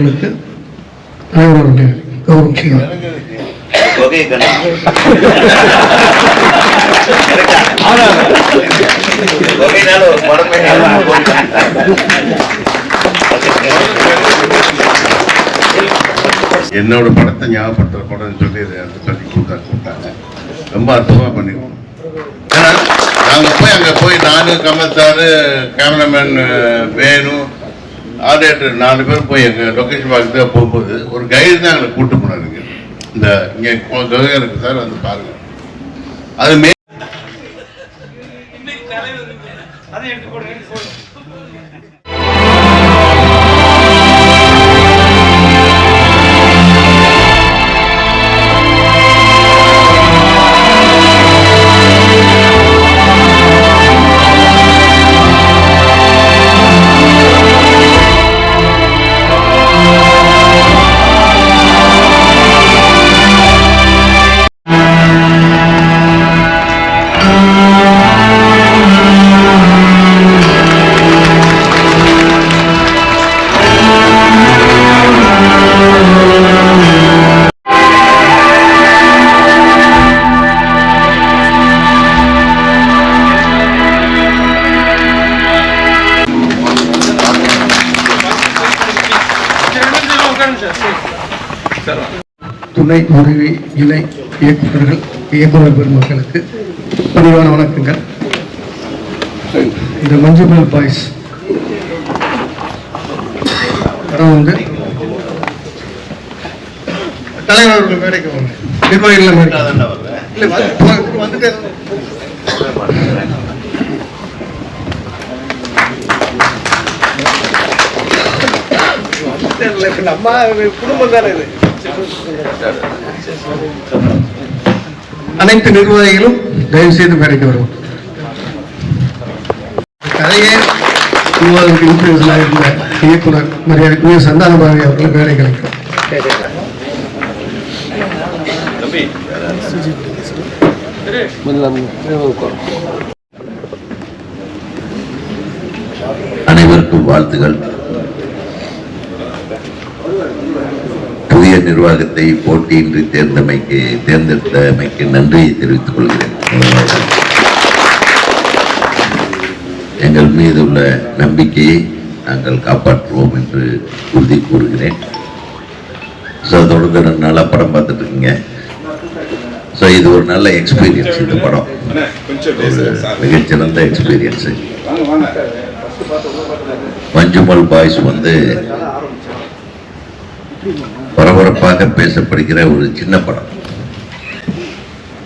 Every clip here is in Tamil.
அவர்களுக்கு அனைவருடைய கௌரவம் செய்வார். என்னோட படத்தை ஞாபகப்படுத்துற படம்னு சொல்லி கூப்பிட்டாங்க. ரொம்ப அற்புதமாக பண்ணிருக்கோம். ஏன்னா நாங்கள் அங்கே போய் நானும் கமல் சார், கேமராமேன் வேணு, ஆடியேட்டர் 4 பேரும் போய் எங்கள் லொக்கேஷன் பார்த்து போகும்போது ஒரு கைடு தான் எங்களை கூப்பிட்டு போனாருங்க. இந்த இங்கே கதை இருக்கு சார், வந்து பாருங்க. அது துணை உதவி இணை இயக்குநர்கள், இயக்குநர் பெருமக்களுக்கு பணிவான வணக்கங்கள். இந்த மஞ்சுமல் பாய்ஸ் படம் வந்து தலைவர்கள் மேடைக்கு வாங்க, நிர்வாகிகள் வந்துட்டு நம்ம குடும்பம் தானே இது. அனைத்து நிர்வாகிகளும் தயவு செய்து மேடைக்கு வரும். கதையே இருந்த இயக்குனர் மரியாதைக்குரிய சந்தானபாரதி அவர்கள் மேடை கிடைக்கிறார். அனைவருக்கும் வாழ்த்துகள். புதிய நிர்வாகத்தை போட்டியின்றி தேர்ந்தெடுத்தமைக்கு நன்றியை தெரிவித்துக் கொள்கிறேன். எங்கள் மீது உள்ள நம்பிக்கையை நாங்கள் காப்பாற்றுவோம் என்று உறுதி கூறுகிறேன். ஸோ தொடர்ந்து 2 நாளாக படம் பார்த்துட்டு இருக்கீங்க. ஸோ இது ஒரு நல்ல எக்ஸ்பீரியன்ஸ். இந்த படம் மிகச்சிறந்த எக்ஸ்பீரியன்ஸு. மஞ்சுமல் பாய்ஸ் வந்து பரபரப்பாக பேசப்படுகிற ஒரு சின்ன படம்.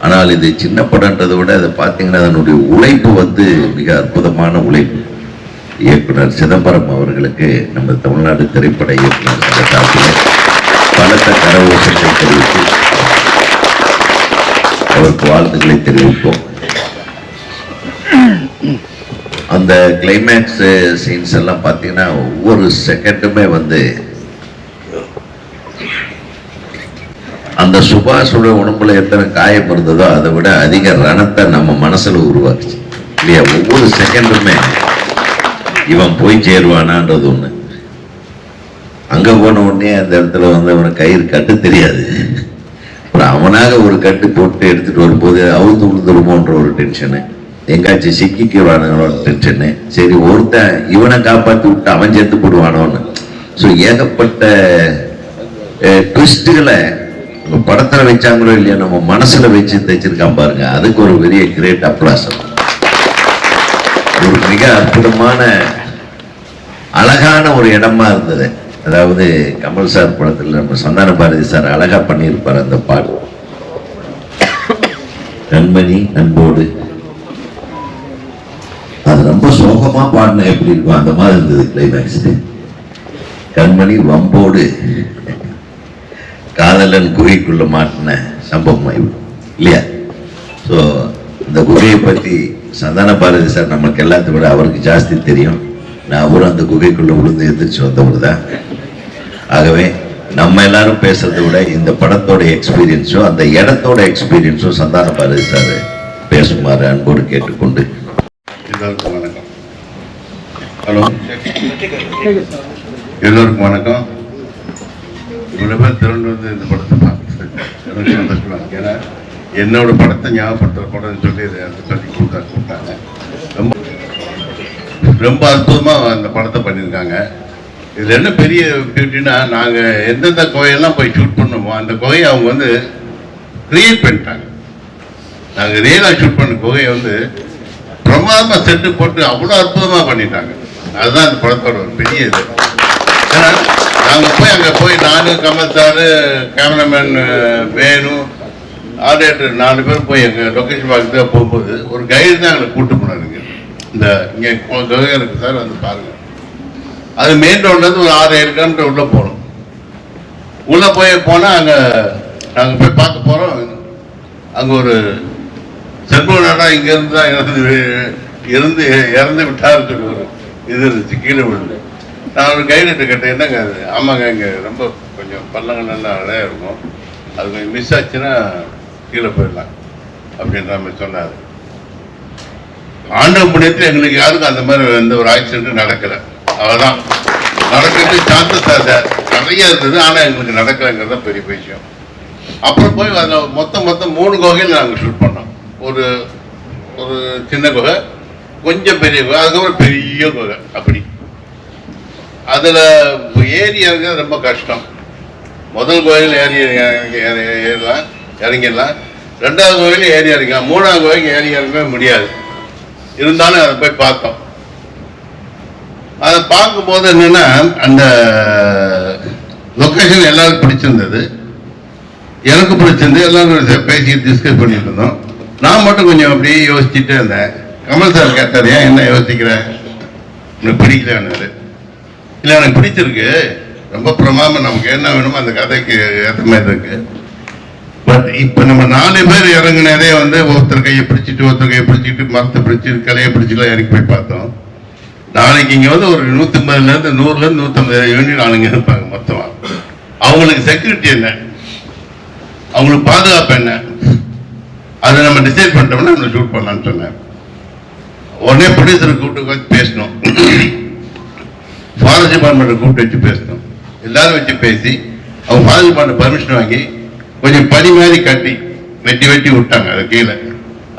ஆனால் இது சின்ன படம்ன்றதை விட அதை பார்த்தீங்கன்னா அதனுடைய உழைப்பு வந்து மிக அற்புதமான உழைப்பு. இயக்குனர் சிதம்பரம் அவர்களுக்கு நம்ம தமிழ்நாடு திரைப்பட இயக்குனர் சங்கத்தால் பலத்த கரகோஷத்தை தெரிவித்து அவருக்கு வாழ்த்துக்களை தெரிவிப்போம். அந்த கிளைமேக்ஸ் சீன்ஸ் எல்லாம் பார்த்தீங்கன்னா ஒவ்வொரு செகண்டுமே வந்து அந்த சுபாஷோட உடம்புல எத்தனை காயம் இருந்ததோ அதை விட அதிக ரணத்தை நம்ம மனசுல உருவாக்குச்சு இல்லையா? ஒவ்வொரு செகண்டுமே இவன் போய் சேருவானான்றது ஒண்ணு. அங்க போன உடனே அந்த இடத்துல வந்து அவனுக்கு கயிறு கட்டு தெரியாது. அப்புறம் அவனாக ஒரு கட்டு போட்டு எடுத்துட்டு வரும்போது அவுந்து விழுந்துருமோன்ற ஒரு டென்ஷனு, எங்காச்சும் சிக்கிக்குவானுங்களோட டென்ஷனு. சரி ஒருத்தன் இவனை காப்பாற்றி விட்டு அவன் சேர்த்து போடுவானோன்னு. ஸோ ஏகப்பட்ட ட்விஸ்டுகளை படத்துல வச்சாங்களோ இல்லையா நம்ம மனசுல வச்சு தைச்சிருக்கான் பாருங்க. அதுக்கு ஒரு பெரிய கிரேட் அப்ளாசம். ஒரு மிக அற்புதமான அழகான ஒரு இடமா இருந்தது. அதாவது கமல் சார் படத்துல நம்ம சந்தான பாரதி சார் அழகா பண்ணியிருப்பார் அந்த பாட்டு. கண்மணி அன்போடு அது ரொம்ப சோகமா பாடின எப்படி இருக்கும் அந்த மாதிரி இருந்தது கிளைமேக்ஸ். கண்மணி வம்போடு காதலன் குகைக்குள்ள மாட்டின சம்பவம் இல்லையா? ஸோ இந்த குகையை பற்றி சந்தான பாரதி சார் நமக்கு எல்லாத்தையும் விட அவருக்கு ஜாஸ்தி தெரியும். நான் அவரும் அந்த குகைக்குள்ள விழுந்து எந்திரிச்சு வந்தவர் தான். ஆகவே நம்ம எல்லாரும் பேசுறதை விட இந்த படத்தோட எக்ஸ்பீரியன்ஸும் அந்த இடத்தோட எக்ஸ்பீரியன்ஸும் சந்தான பாரதி சார் பேசுமாறு அன்போடு கேட்டுக்கொண்டு. எல்லோருக்கும் வணக்கம். ஹலோ, எல்லோருக்கும் வணக்கம். இவ்வளவு பேர் திரண்டு வந்து இந்த படத்தை பார்த்து எனக்கு சந்தோஷமா இருக்கு. ஏன்னா என்னோட படத்தை ஞாபகப்படுத்துற படம்னு சொல்லி சொல்லி கூப்பிட்டாங்க. ரொம்ப ரொம்ப அற்புதமா அந்த படத்தை பண்ணியிருக்காங்க. இதுல என்ன பெரிய பியூட்டினா, நாங்க எந்தெந்த கோவையெல்லாம் போய் ஷூட் பண்ணோமோ அந்த கோவையை அவங்க வந்து கிரியேட் பண்ணிட்டாங்க. நாங்க ரியலா ஷூட் பண்ண கோவையை வந்து பிரமாதமா செட்டு போட்டு அவ்வளோ அற்புதமா பண்ணிட்டாங்க. அதுதான் அந்த படத்தோட ஒரு பெரிய இது. ஏன்னா நாங்கள் போய் அங்கே போய் நானும் கமல் சாரு, கேமராமேன் வேணு, ஆர்டேட்டர் 4 பேர் போய் எங்கள் லொக்கேஷன் பார்த்து போகும்போது ஒரு கைடு தான் எங்களை கூப்பிட்டு போனாருங்க. இந்த இங்கே கோவை இருக்கு சார், வந்து பாருங்க. அது மெயின் ரோட்லேருந்து ஒரு 6-7 கிலோமீட்டர் உள்ளே போகணும். உள்ளே போனால் அங்கே நாங்கள் போய் பார்க்க போகிறோம். அங்கே ஒரு செல்போனாடா இங்கேருந்து தான் இறந்து விட்டாருன்னு சொல்லி ஒரு இது இருந்துச்சு, கீழே விழுந்து. நான் ஒரு கைடுகிட்ட கேட்டேன், என்னங்க அது? ஆமாங்க, இங்கே ரொம்ப கொஞ்சம் பள்ளங்கள் நல்லா அழையா இருக்கும், அது கொஞ்சம் மிஸ் ஆச்சுன்னா கீழே போயிடலாம் அப்படின்ற மாதிரி சொன்னார். ஆண்டவ புண்ணியத்தில் எங்களுக்கு யாருக்கும் அந்த மாதிரி எந்த ஒரு ஆக்சிடென்ட்டும் நடக்கலை. அவ்வளோதான். நடக்கிறது சான்சஸ் நிறைய இருந்தது, ஆனால் எங்களுக்கு நடக்கலைங்கிறது தான் பெரிய விஷயம். அப்புறம் போய் அதில் மொத்தம் 3 குகையில் நாங்கள் ஷூட் பண்ணோம். ஒரு ஒரு சின்ன குகை, கொஞ்சம் பெரிய குகை, அதுக்கப்புறம் பெரிய குகை. அப்படி அதில் ஏறி இறங்குறது ரொம்ப கஷ்டம். முதல் கோயில் ஏறலாம், இறங்கிடலாம். 2வது கோயில் ஏறி இறங்கலாம். 3வது கோயிலுக்கு ஏறி இறங்கவே முடியாது. இருந்தாலும் அதை போய் பார்த்தோம். அதை பார்க்கும்போது என்னன்னா, அந்த லொக்கேஷன் எல்லாருக்கும் பிடிச்சிருந்தது, எனக்கு பிடிச்சிருந்து. எல்லாரும் பேசி டிஸ்கஸ் பண்ணிட்டு இருந்தோம். நான் மட்டும் கொஞ்சம் அப்படியே யோசிச்சுட்டே இருந்தேன். கமல் சார் கேட்டார், ஏன் என்ன யோசிக்கிறேன், எனக்கு பிடிக்கலன்னாரு. இல்லை, எனக்கு பிடிச்சிருக்கு, ரொம்ப பிரமாதமா, நமக்கு என்ன வேணுமோ அந்த கதைக்கு ஏற்ற மாதிரி இருக்கு. பட் இப்போ நம்ம 4 பேர் இறங்கினதே வந்து ஒருத்தர் கையை பிடிச்சிட்டு மரத்தை பிடிச்சிட்டு கலையை பிடிச்சிலாம் இறங்கி போய் பார்த்தோம். நாளைக்கு இங்கே வந்து ஒரு 150லேருந்து 100லேருந்து 150 யூனிட் ஆளுங்க இருப்பாங்க மொத்தமாக. அவங்களுக்கு செக்யூரிட்டி என்ன, அவங்களுக்கு பாதுகாப்பு என்ன, அதை நம்ம டிசைட் பண்ணிட்டோம்னா நம்ம ஷூட் பண்ணலான்னு சொன்னேன். உடனே ப்ரொடியூசரை கூப்பிட்டு வச்சு பேசணும், ஃபாரஸ்ட் டிபார்ட்மெண்ட்டை கூப்பிட்டு வச்சு பேசணும். எல்லாரும் வச்சு பேசி அவங்க ஃபாரஸ்ட் டிபார்ட்மெண்ட் பர்மிஷன் வாங்கி கொஞ்சம் பனி மாதிரி கட்டி வெட்டி விட்டாங்க. அது கீழே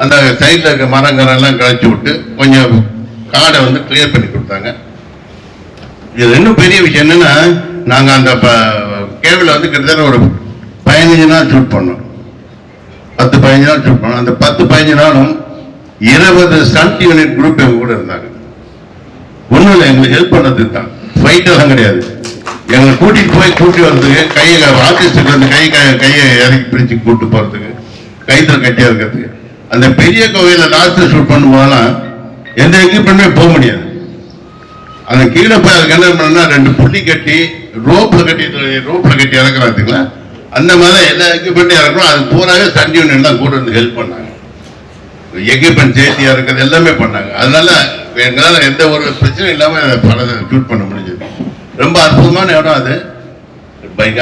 அந்த சைடில் இருக்க மரங்கரெல்லாம் கழிச்சு விட்டு கொஞ்சம் காடை வந்து கிளியர் பண்ணி கொடுத்தாங்க. இது இன்னும் பெரிய விஷயம் என்னன்னா, நாங்கள் அந்த கேபிள் வந்து கிட்டத்தட்ட ஒரு 15 நாள் ஷூட் பண்ணோம். 10-15 நாள் ஷூட் பண்ணோம். அந்த 10-15 நாளும் 20 ஸ்டண்ட் யூனிட் குரூப் எங்க கூட இருந்தாங்க. ஒன்றும் இல்லை, எங்களுக்கு ஹெல்ப் பண்ணதுக்கு தான், ஃபைட் எல்லாம் கிடையாது. எங்களை கூட்டி வர்றதுக்கு, கையை ஆர்டிஸ்டுக்கு வந்து கையை இறக்கி பிடிச்சி கூட்டு போறதுக்கு, கைத்துல கட்டியா இருக்கிறதுக்கு. அந்த பெரிய கோவையில லாஸ்ட் ஷூட் பண்ணும்போதெல்லாம் எந்த எக்யூப்மெண்ட்டுமே போக முடியாது. அந்த கீழே போய் அதுக்கு என்ன பண்ணா 2 புள்ளி கட்டி ரோப்ல கட்டி இறக்குறாதுங்களா, அந்த மாதிரி எல்லா எக்யூப்மெண்ட்டும் இறக்கணும். அது பூராவே ஸ்டண்ட் யூனியன் தான் கூட இருந்து ஹெல்ப் பண்ணாங்க. எக்யூப்மெண்ட் சேஃப்டியா இருக்கிறது எல்லாமே பண்ணாங்க. அதனால எங்களால எந்த ஒரு பிரச்சனையும் இல்லாம படத்தை ஷூட் பண்ண முடிஞ்சது. ரொம்ப அற்புதமான இடம் அது.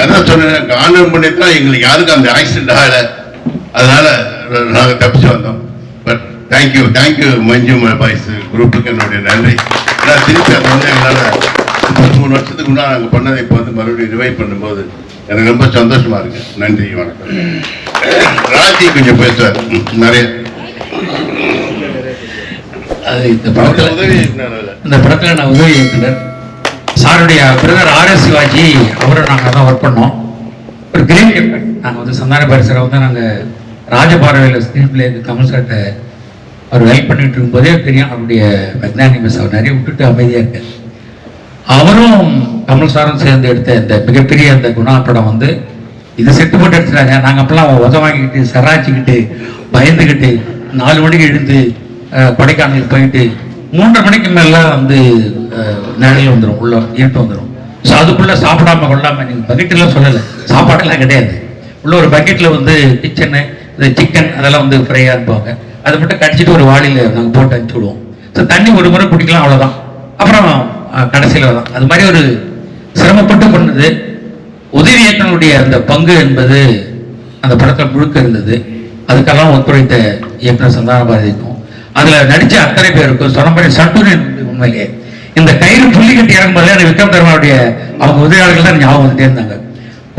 அதான் சொன்னேன், ஆண்டவன் பண்ணித்தான் எங்களுக்கு யாருக்கும் அந்த ஆக்சிடென்ட் ஆகலை. அதனால நாங்கள் தப்பிச்சு வந்தோம். பட் தேங்க்யூ மஞ்சு பாய்ஸ் குரூப்புக்கு என்னுடைய நன்றி. ஏன்னா திருப்பி அதை வந்து எங்களால் 3 வருஷத்துக்கு முன்னாடி நாங்கள் பண்ணதை இப்போ வந்து மறுபடியும் ரிவைவ் பண்ணும்போது எனக்கு ரொம்ப சந்தோஷமா இருக்கு. நன்றி, வணக்கம். ராஜி கொஞ்சம் பேசுவார் நிறைய. இந்த படத்தில் நான் உதவி இயக்குனர் சாருடைய பிரதர் RS சிவாஜி அவரை நாங்கள் தான் ஒர்க் பண்ணோம். ஒரு கிரேட் எஃபெக்ட். நாங்கள் வந்து சந்தான பரிசரை வந்து நாங்கள் ராஜபார்வையில் ஸ்க்ரீன் பிளேக்கு கமல் சார்ட்ட அவர் ஹெல்ப் பண்ணிட்டு இருக்கும்போதே தெரியும் அவருடைய மெக்னானிமஸ். அவர் நிறைய விட்டுட்டு அமைதியாக இருக்கார். அவரும் கமல் சாரும் சேர்ந்து எடுத்த இந்த மிகப்பெரிய அந்த குணா படம் வந்து இது செட்டு போட்டு எடுத்துட்டாங்க. நாங்கள் அப்பெல்லாம் உத வாங்கிக்கிட்டு சராச்சிக்கிட்டு பயந்துக்கிட்டு 4 மணிக்கு எழுந்து கொடைக்கானல் போயிட்டு 3:30 மணிக்கு மேலாம் வந்து நிழல் வந்துடும், உள்ள இருட்டு வந்துடும். ஸோ அதுக்குள்ளே சாப்பிடாம கொள்ளாமல், நீங்கள் பக்கெட்டெல்லாம் சொல்லலை, சாப்பாடெல்லாம் கிடையாது. உள்ள ஒரு பக்கெட்டில் வந்து கிச்சனு இந்த சிக்கன் அதெல்லாம் வந்து ஃப்ரையாக இருப்பாங்க. அதை மட்டும் கடிச்சிட்டு ஒரு வாளியில் நாங்கள் போட்டு அனுப்பிச்சி விடுவோம். ஸோ தண்ணி ஒரு முறை குடிக்கலாம், அவ்வளோதான். அப்புறம் கடைசியில் தான் அது மாதிரி ஒரு சிரமப்பட்டு பண்ணது. உதவி இயக்குனருடைய அந்த பங்கு என்பது அந்த படத்தில் முழுக்க இருந்தது. அதுக்கெல்லாம் ஒத்துழைத்த இயக்குனர் சந்தான பாரதிக்கும் அதில் நடித்த அத்தனை பேருக்கும் சொன்ன மாதிரி சட்டுரின் உண்மையிலே இந்த கயிறு புள்ளி கட்டி இறங்கும்போது விக்ரம் தர்மாவுடைய அவங்க உதவியாளர்கள் தான் ஞாபகம் வந்துட்டே இருந்தாங்க.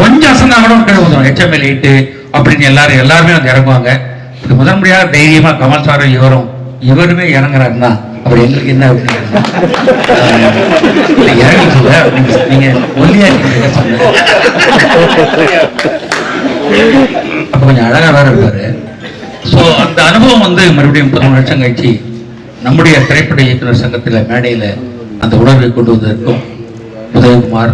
கொஞ்சம் அசந்தா கூட கீழே வந்துடும். HML 8 அப்படின்னு எல்லாருமே வந்து இறங்குவாங்க. முதன் முறையாக தைரியமா கமல் சாரும் இவருமே இறங்குறாருன்னா அவர் எங்களுக்கு என்ன அப்படின்னு இறங்கல. நீங்க ஒல்லியா சொன்ன அப்ப கொஞ்சம் அழகா வேற இருப்பாரு. ஸோ அந்த அனுபவம் வந்து மறுபடியும் 13 வருஷம் கழிச்சு நம்முடைய திரைப்பட இயக்குனர் சங்கத்தில் மேடையில் அந்த உணர்வை கொண்டு வந்திருக்கும் உதயகுமார்,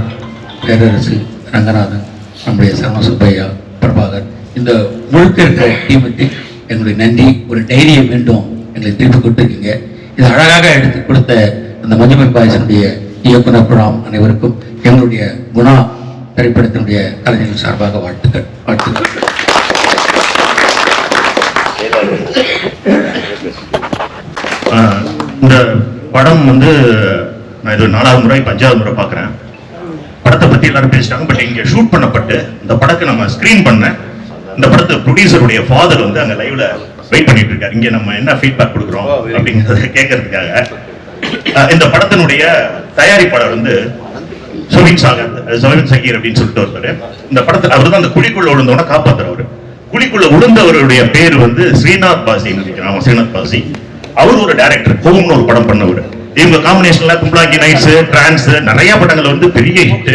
பேரரசு, ரங்கநாதன், நம்முடைய சரவண சுப்பையா, பிரபாகர், இந்த முழுக்க இருக்கிற டீமுக்கு எங்களுடைய நன்றி. ஒரு டைரியை மீண்டும் எங்களை திருப்பி கொடுத்துருக்கீங்க. இது அழகாக எடுத்து கொடுத்த அந்த மஞ்சுமல் பாயசனுடைய இயக்குனர் குழாம் அனைவருக்கும் எங்களுடைய குணா திரைப்படத்தினுடைய கலைஞர்கள் சார்பாக வாழ்த்துக்கள். இந்த படம் வந்து நான் இது 4வது முறை 5வது முறை பார்க்குறேன். படத்தை பற்றி எல்லாரும் பேசிட்டாங்க. பட் இங்கே ஷூட் பண்ணப்பட்டு இந்த படத்தை நம்ம ஸ்க்ரீன் பண்ண இந்த படத்தை ப்ரொடியூசருடைய ஃபாதர் வந்து அங்கே லைவ்ல வெயிட் பண்ணிட்டு இருக்காரு. இங்கே நம்ம என்ன ஃபீட்பேக் கொடுக்குறோம் அப்படிங்கிறத கேட்கறதுக்காக. இந்த படத்தினுடைய தயாரிப்பாளர் வந்து சுவின் சகீர் அப்படின்னு சொல்லிட்டு ஒருத்தர். இந்த படத்தில் அவர் தான் அந்த குழிக்குள்ள விழுந்தவன காப்பாத்துறவர். குழிக்குள்ள விழுந்தவருடைய பேர் வந்து ஸ்ரீநாத் பாசின்னு நினைக்கிறேன். ஸ்ரீநாத் பாசி. அவர் ஒரு டைரக்டர். ஹோம்னு ஒரு படம் பண்ணவர். இவங்க காம்பினேஷன்ல கும்பலாங்கி நைட்ஸ், டிரான்ஸ் நிறைய படங்கள் வந்து பெரிய ஹிட்.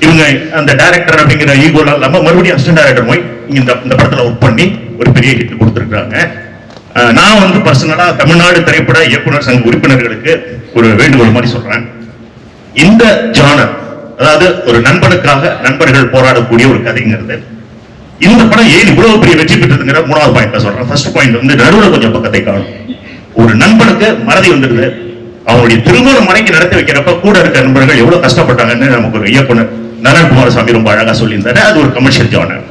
இவங்க அந்த டைரக்டர் அப்படிங்கிற ஈகோலாம் இல்லாம மறுபடியும் அசிஸ்டன்ட் டைரக்டர் போய் இந்த படத்துல ஒர்க் பண்ணி ஒரு பெரிய ஹிட் கொடுத்துருக்காங்க. நான் வந்து பர்சனலா தமிழ்நாடு திரைப்பட இயக்குனர் சங்க உறுப்பினர்களுக்கு ஒரு வேண்டுகோள் மாதிரி சொல்றேன். இந்த ஜானர், அதாவது ஒரு நண்பனுக்காக நண்பர்கள் போராடக்கூடிய ஒரு கதைங்கிறது, இந்த படம் ஏன் இவ்வளவு பெரிய வெற்றி பெற்றதுங்கிற 3வது பாயிண்ட் சொல்றேன். ஃபர்ஸ்ட் பாயிண்ட் வந்து நடுவில் கொஞ்சம் பக்கத்தை காணும். ஒரு நண்பனுக்கு மறதி வந்துருது. அவங்களுடைய திருமண மனைக்கு நடத்தி வைக்கிறப்ப கூட இருக்க நண்பர்கள் எவ்வளவு கஷ்டப்பட்டாங்கன்னு நமக்கு ஒரு இயக்குனர் நரன் குமாரசாமி ரொம்ப அழகா சொல்லியிருந்தாரு. அது ஒரு கமர்ஷியல் ஜானர்.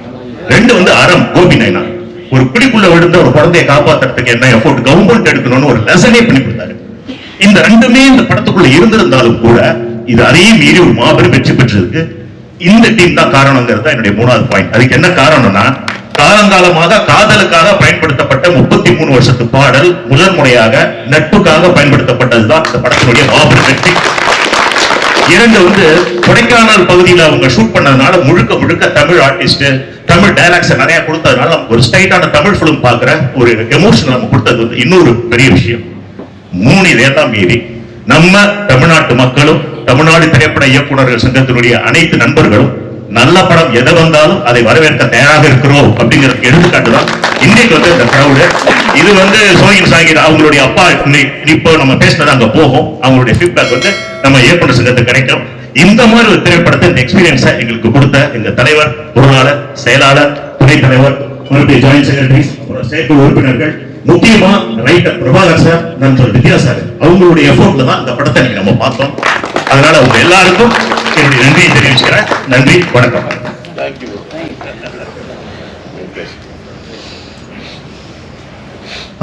2 வந்து அறம் கோபி நைனா. ஒரு குடிக்குள்ள விழுந்த ஒரு குழந்தையை காப்பாத்துறதுக்கு என்ன எஃபோர்ட் கவர்மெண்ட் எடுக்கணும்னு ஒரு லெசனே பண்ணி கொடுத்தாரு. இந்த 2மே இந்த படத்துக்குள்ள இருந்திருந்தாலும் கூட இது அதையும் மீறி ஒரு மாபெரும் வெற்றி பெற்றதுக்கு இந்த டீம் தான் காரணங்கிறது என்னுடைய 3வது பாயிண்ட். அதுக்கு என்ன காரணம்னா, காலங்காலமாக காதலுக்காக பயன்படுத்தப்பட்ட 33 வருஷத்து பாடல் முதல் முறையாக நட்புக்காக பயன்படுத்தப்பட்டதுதான் இந்த படத்தினுடைய மாபெரும் வெற்றி. 2 வந்து கொடைக்கானல் பகுதியில் அவங்க ஷூட் பண்ணதுனால முழுக்க தமிழ் ஆர்டிஸ்ட், தமிழ் டைலாக்ஸ் நிறைய கொடுத்ததுனால நமக்கு ஒரு ஸ்ட்ரைட்டான தமிழ் பிலிம் பார்க்கிற ஒரு எமோஷன் நம்ம கொடுத்தது வந்து இன்னொரு பெரிய விஷயம். 3 இதெல்லாம் மீறி நம்ம தமிழ்நாட்டு மக்களும் தமிழ்நாடு திரைப்பட இயக்குநர்கள் சங்கத்தினுடைய அனைத்து நண்பர்களும் நல்ல படம் எதை வந்தாலும் அதை வரவேற்க தயாராக இருக்கிறோம் அப்படிங்கிறதுக்கு எடுத்துக்காட்டுதான் இன்னைக்கு வந்து இந்த கிரௌடு. இது வந்து சோயின் சாகிர் அவங்களுடைய அப்பா இப்போ நம்ம பேசினது அங்க போகும். அவங்களுடைய ஃபீட்பேக் வந்து நம்ம இயக்குனர் சங்கத்துக்கு கிடைக்கும். இந்த மாதிரி ஒரு திரைப்படத்தை இந்த எக்ஸ்பீரியன்ஸை எங்களுக்கு கொடுத்த எங்க தலைவர், பொருளாளர், செயலாளர், துணைத் தலைவர், ஜாயிண்ட் செக்ரட்டரிஸ், செயற்குழு உறுப்பினர்கள், முக்கியமா ரைட்டர் பிரபாகர் சார், நண்பர் வித்யா சார், அவங்களுடைய எஃபோர்ட்ல தான் இந்த படத்தை நீங்க நம்ம பார்த்தோம். அதனால உங்க எல்லாருக்கும் என்னுடைய நன்றியை தெரிவிச்சுக்கிறேன். நன்றி, வணக்கம்.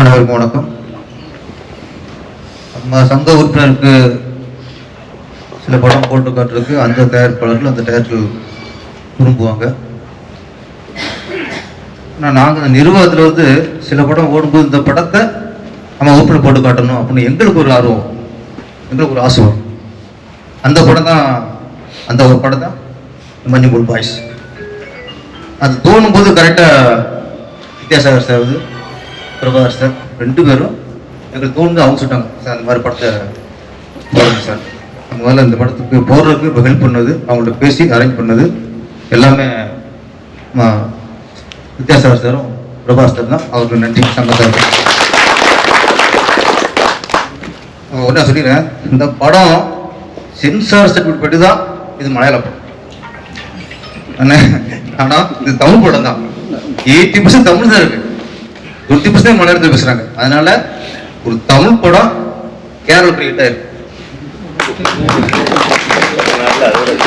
அனைவருக்கும் வணக்கம். நம்ம சங்க உறுப்பினருக்கு சில படம் போட்டு காட்டுறதுக்கு அந்த தயாரிப்பாளர்கள் அந்த தயாரிப்பில் விரும்புவாங்க. ஆனால் நாங்கள் அந்த நிர்வாகத்தில் வந்து சில படம் ஓடும்போது இந்த படத்தை நம்ம ஓப்பனில் போட்டு காட்டணும் அப்படின்னு எங்களுக்கு ஒரு ஆர்வம், எங்களுக்கு ஒரு ஆசை வரும். அந்த படம் தான், அந்த ஒரு படம் தான் மஞ்சுமல் பாய்ஸ். அது தோணும் போது கரெக்டாக வித்யாசாகர் சார் வந்து பிரபாகர் சார் 2 பேரும் எங்களுக்கு தோணுது. அவங்க சொல்லிட்டாங்க, சார் அந்த மாதிரி படத்தை போடுங்க சார். முதல்ல இந்த படத்துக்கு போடுறதுக்கு இப்போ ஹெல்ப் பண்ணது, அவங்கள்ட்ட பேசி அரேஞ்ச் பண்ணது எல்லாமே வித்யாசாகர் சாரும் பிரபாகர் சார் தான். அவருக்கு நன்றி. சங்க சார் ஒன்றா சொல்லிடுறேன், இந்த படம் சென்சார் சர்டிஃபிகேட் படி தான் இது மலையாள படம். ஆனால் இது தமிழ் படம் தான். 80% தமிழ் தான் இருக்கு, 20% மலையாளத்தில் பேசுறாங்க. அதனால ஒரு தமிழ் படம் கேரள கிரிக்கெட்டா இருக்கு.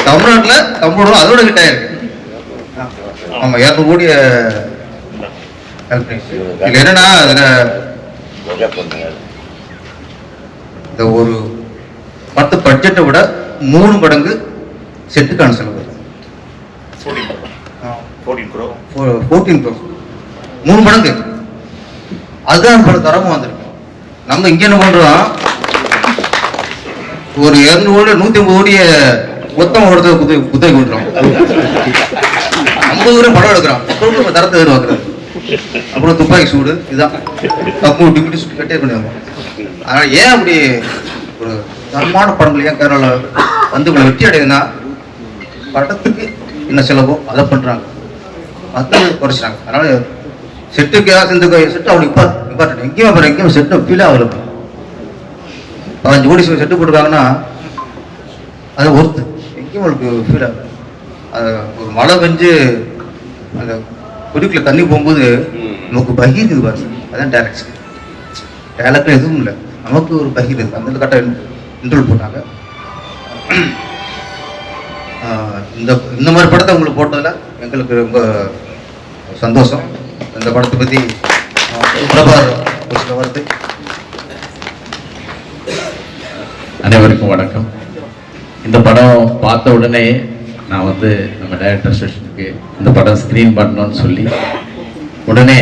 தமிழ்நாட்டில் தமிழ் படம் அதோட கிட்ட இருக்கு. ஆமா, 200 கோடி. என்னன்னா இந்த ஒரு 10 பட்ஜெட்டை விட 3 மடங்கு செட்டுக்கான செலவு. 14 crore 3 மடங்கு. அதுதான் பல தரமும் வந்திருக்கு. நம்ம இங்க என்ன பண்றோம், ஒரு 200 கோடி 150 கோடிய மொத்தம் குத்தகை விட்டுறோம். ரொம்ப தூரம் படம் எடுக்கிறான் நம்ம தரத்தை எதிர்பார்க்குறாரு. அப்புறம் துப்பாக்கி சூடு இதுதான் தப்பு டிமிட்டி சுட்டு கட்டே பண்ணுவாங்க. ஆனால் ஏன் அப்படி ஒரு தரமான படங்கள் ஏன் கேரளாவில் வந்து இவ்வளோ வெற்றி அடையுதுன்னா படத்துக்கு என்ன செலவோ அதை பண்ணுறாங்க, மற்ற குறைச்சிட்டாங்க. அதனால செட்டுக்கு செட்டு அவனுக்கு இம்பார்ட்டன்ட் எங்கேயுமே பாரு எங்கேயுமே செட்டு ஃபீல் ஆகல. 15 கோடி செட்டு போட்டுருக்காங்கன்னா அது ஒர்த்து எங்கேயும் உங்களுக்கு ஃபீல் ஆகல. அது ஒரு மழை பெஞ்சு அந்த குடிக்குள்ள தண்ணி போகும்போது நமக்கு பகீர் இது பாருங்க, அதான் டைரக்ஷன். டைலாக்ல எதுவும் இல்லை, நமக்கு ஒரு பகீர் இருக்குது. அந்த கட்ட இன்ட்ரோல் போட்டாங்க. இந்த மாதிரி படத்தை உங்களுக்கு போட்டதில் எங்களுக்கு ரொம்ப சந்தோஷம். இந்த படத்தை பற்றி பிரபார் ஒரு சில வார்த்தை. அனைவருக்கும் வணக்கம். இந்த படம் பார்த்த உடனே நான் வந்து நம்ம டைரக்டர் ஸ்டேஷனுக்கு இந்த படம் ஸ்க்ரீன் பண்ணணும்னு சொல்லி உடனே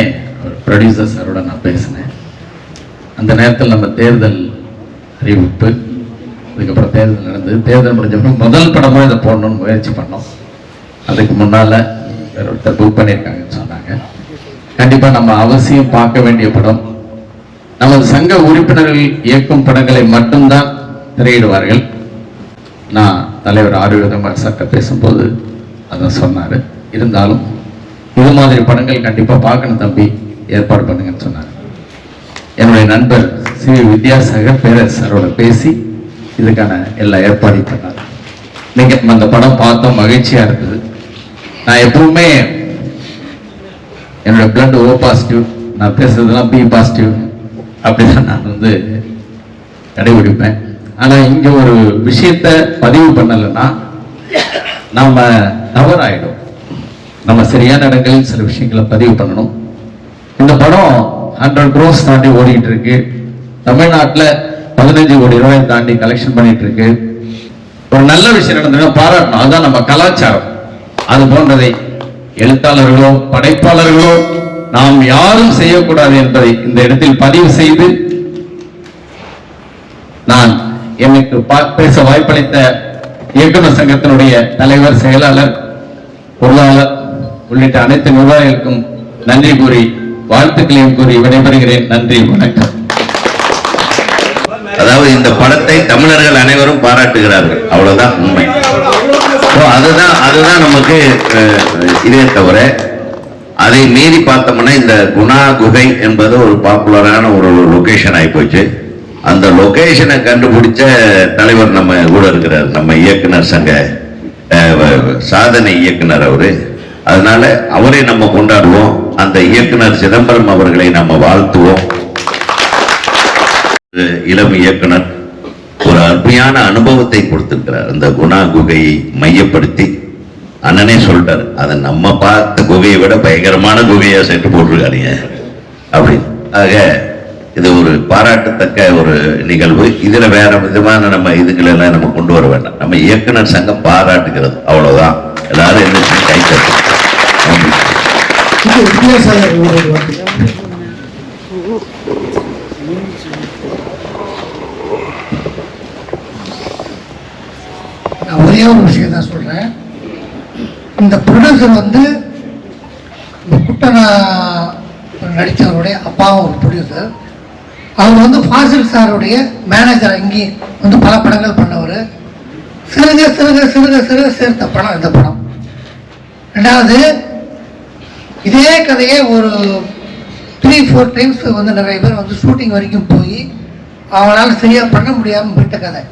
ப்ரொடியூசர் சாரோட நான் பேசினேன். அந்த நேரத்தில் நம்ம தேர்தல் அறிவிப்பு, அதுக்கப்புறம் தேர்தல் நடந்தது. தேர்தல் முடிஞ்சப்பறம் முதல் படமாக இதை போடணும்னு முயற்சி பண்ணோம். அதுக்கு முன்னால் வேற ஒருத்தர் புக் பண்ணியிருக்காங்கன்னு சொன்னாங்க. கண்டிப்பாக நம்ம அவசியம் பார்க்க வேண்டிய படம். நமது சங்க உறுப்பினர்கள் இயக்கும் படங்களை மட்டும்தான் திரையிடுவார்கள். நான் தலைவர் ஆரோக்கியமாக சட்ட பேசும்போது அதை சொன்னார். இருந்தாலும் இது மாதிரி படங்கள் கண்டிப்பாக பார்க்கணும் தம்பி, ஏற்பாடு பண்ணுங்கன்னு சொன்னார். என்னுடைய நண்பர் சி வித்யாசாகர் பேரரசரோட பேசி இதுக்கான எல்லா ஏற்பாடையும் பண்ணார். இன்னைக்கு நம்ம அந்த படம் பார்த்தோம், மகிழ்ச்சியாக இருக்குது. நான் எப்பவுமே என்னோட பிளட் ஓ பாசிட்டிவ், நான் பேசுறதுலாம் பி பாசிட்டிவ், அப்படிதான் நான் வந்து கடைபிடிப்பேன். ஆனால் இங்கே ஒரு விஷயத்த பதிவு பண்ணலைன்னா நாம் தவறாயிடும். நம்ம சரியான இடங்களில் சில விஷயங்களை பதிவு பண்ணணும். இந்த படம் 100 crores தாண்டி ஓடிக்கிட்டு இருக்கு. தமிழ்நாட்டில் 15 கோடி ரூபாய் தாண்டி கலெக்ஷன் பண்ணிட்டு இருக்கு. ஒரு நல்ல விஷயம் நடந்ததுன்னா பாராட்டணும், அதுதான் நம்ம கலாச்சாரம். அது போன்றதை எழுத்தாளர்களோ படைப்பாளர்களோ நாம் யாரும் செய்யக்கூடாது என்பதை இந்த இடத்தில் பதிவு செய்து, நான் எனக்கு பேச வாய்ப்பளித்த இயக்குநர் சங்கத்தினுடைய தலைவர், செயலாளர், பொருளாளர் உள்ளிட்ட அனைத்து நிர்வாகிகளுக்கும் நன்றி கூறி வாழ்த்துக்களையும் கூறி விடைபெறுகிறேன். நன்றி, வணக்கம். அதாவது இந்த படத்தை தமிழர்கள் அனைவரும் பாராட்டுகிறார்கள், அவ்வளவுதான் உண்மை. அதுதான் நமக்கு இதே தவிர அதை மீறி பார்த்தோம்னா இந்த குணா குகை என்பது ஒரு பாப்புலரான ஒரு லொகேஷன் ஆகி போச்சு. அந்த லொகேஷனை கண்டுபிடிச்ச தலைவர் நம்ம கூட இருக்கிறார், நம்ம இயக்குனர் சங்க சாதனை இயக்குனர் அவரு. அதனால அவரை நம்ம கொண்டாடுவோம். அந்த இயக்குனர் சிதம்பரம் அவர்களை நம்ம வாழ்த்துவோம். இளம் இயக்குனர் ஒரு அருமையான அனுபவத்தை கொடுத்திருக்கிறார். அந்த குணா குகையை மையப்படுத்தி அண்ணனே சொல்லிட்டார், அதை நம்ம பார்த்த குகையை விட பயங்கரமான குகையா செட்டு போட்டிருக்காருங்க அப்படின்னு. ஆக இது ஒரு பாராட்டத்தக்க ஒரு நிகழ்வு. இதுல வேற விதமான நம்ம இதுகளெல்லாம் நம்ம கொண்டு வர வேண்டாம். நம்ம இயக்குனர் சங்கம் பாராட்டுகிறது, அவ்வளவுதான். எல்லாரும் என்ன கை தட்டு. நான் ஒரே ஒரு விஷயம் தான் சொல்றேன். இந்த ப்ரொடியூசர் வந்து இந்த குட்டனா நடித்தவருடைய அப்பாவும் ஒரு ப்ரொடியூசர். அவர் வந்து ஃபாசில் சாருடைய மேனேஜர், இங்கே வந்து பல படங்கள் பண்ணவர். சிறுக சிறுக சிறுக சிறுக சேர்த்த படம் இந்த படம். ரெண்டாவது, இதே கதையை ஒரு 3-4 டைம்ஸ் வந்து நிறைய பேர் வந்து ஷூட்டிங் வரைக்கும் போய் அவங்களால சரியாக பண்ண முடியாமல் போயிட்ட கதை.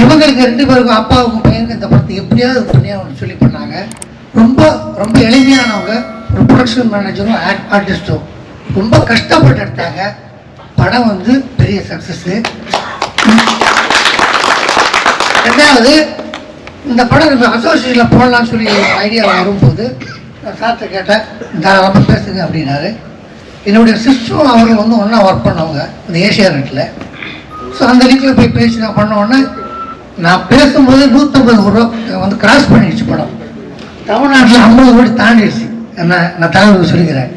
இவங்களுக்கு 2 பேருக்கும், அப்பாவுக்கும் பையனுக்கும் இந்த படத்தை எப்படியாவது பண்ணி அவங்க சொல்லி பண்ணாங்க. ரொம்ப ரொம்ப எளிமையானவங்க. ஒரு ப்ரொடக்ஷன் மேனேஜரும் ஆர்டிஸ்டும் ரொம்ப கஷ்டப்பட்டு எடுத்தாங்க. படம் வந்து பெரிய சக்ஸஸ்ஸு. ரெண்டாவது, இந்த படம் அசோசியேஷனில் போடலான்னு சொல்லி ஐடியா வரும்போது நான் சார்கிட்ட கேட்டேன், தாராளமாக பேசுங்க அப்படின்னாரு. என்னுடைய சிஸ்டரும் அவர்கள் வந்து ஒன்றா ஒர்க் பண்ணவங்க இந்த ஏஷியா நெட்டில். ஸோ அந்த லிங்கில் போய் பேசி நான் பண்ண உடனே நான் பேசும்போது 150 கோடி வந்து கிராஸ் பண்ணிடுச்சு படம். தமிழ்நாட்டில் 50 கோடி தாண்டிடுச்சு. நான் தலைவருக்கு சொல்லிக்கிறேன்.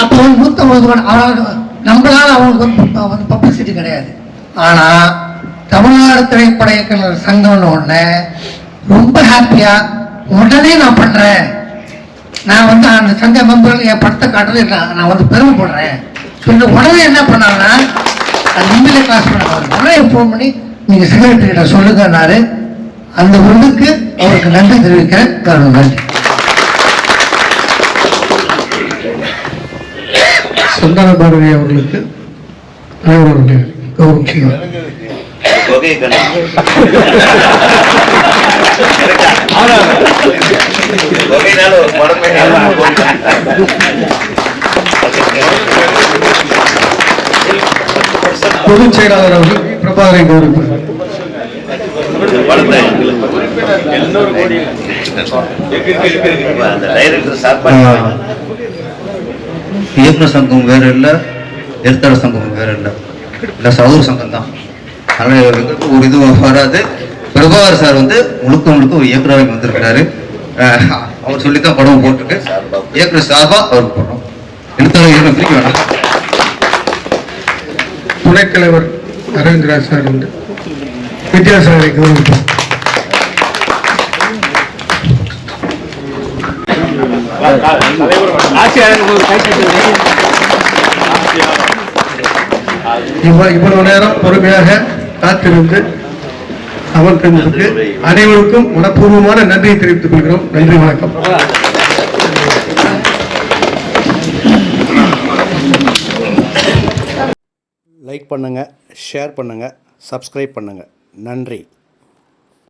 அப்போ வந்து 150 கோடி நம்மளால அவங்களுக்கு வந்து பப்ளிசிட்டி கிடையாது. ஆனால் தமிழ்நாடு திரைப்பட இயக்குனர் சங்கம்னு ஒன்று ரொம்ப ஹாப்பியாக உடனே நான் பண்றேன், நான் வந்து அந்த சங்க மெம்பர்கள் என் படத்தை காட்டுறது நான் வந்து பெருமைப்படுறேன் சொல்லிட்டு உடனே என்ன பண்ணாங்கன்னா அந்த இமெயில கிளாஸ் பண்ண உடனே ஃபோன் பண்ணி நீங்க செக்ரட்டரி கிட்ட சொல்லுங்கன்னாரு. அந்த விருதுக்கு அவருக்கு நன்றி தெரிவிக்கிறேன். காரணம் நன்றி. சந்தான பாரதி அவர்களுக்கு அனைவருடைய கௌரவம் செய்வார். பொதுச் செயலாளர் அவர்கள் பிரபாகரை கௌரவிப்பார். இயக்குனர் சங்கம் வேற இல்லை, எழுத்தாளர் சங்கம் வேற இல்லை, இல்லை சகோதர சங்கம் தான். அதனால எங்களுக்கு ஒரு இது வராது. பிரபாகர் சார் வந்து முழுக்க ஒரு இயக்குனராக வந்திருக்கிறாரு. அவர் சொல்லித்தான் படம் போட்டுருக்கு. இயக்குனர் சார்பாக அவருக்கு போடுறோம். எழுத்தாளர் இயக்குனர் பிரிக்க வேண்டாம். துணைத் தலைவர் அரவிந்த்ராஜ் சார் வந்து வித்யாசாகரை கௌரவிப்பார். இவ்வளவு நேரம் பொறுமையாக காத்திருந்து அமர்ந்ததற்கு அனைவருக்கும் மனப்பூர்வமான நன்றியை தெரிவித்துக் கொள்கிறோம். நன்றி, வணக்கம். லைக் பண்ணுங்கள், ஷேர் பண்ணுங்கள், சப்ஸ்கிரைப் பண்ணுங்கள். நன்றி.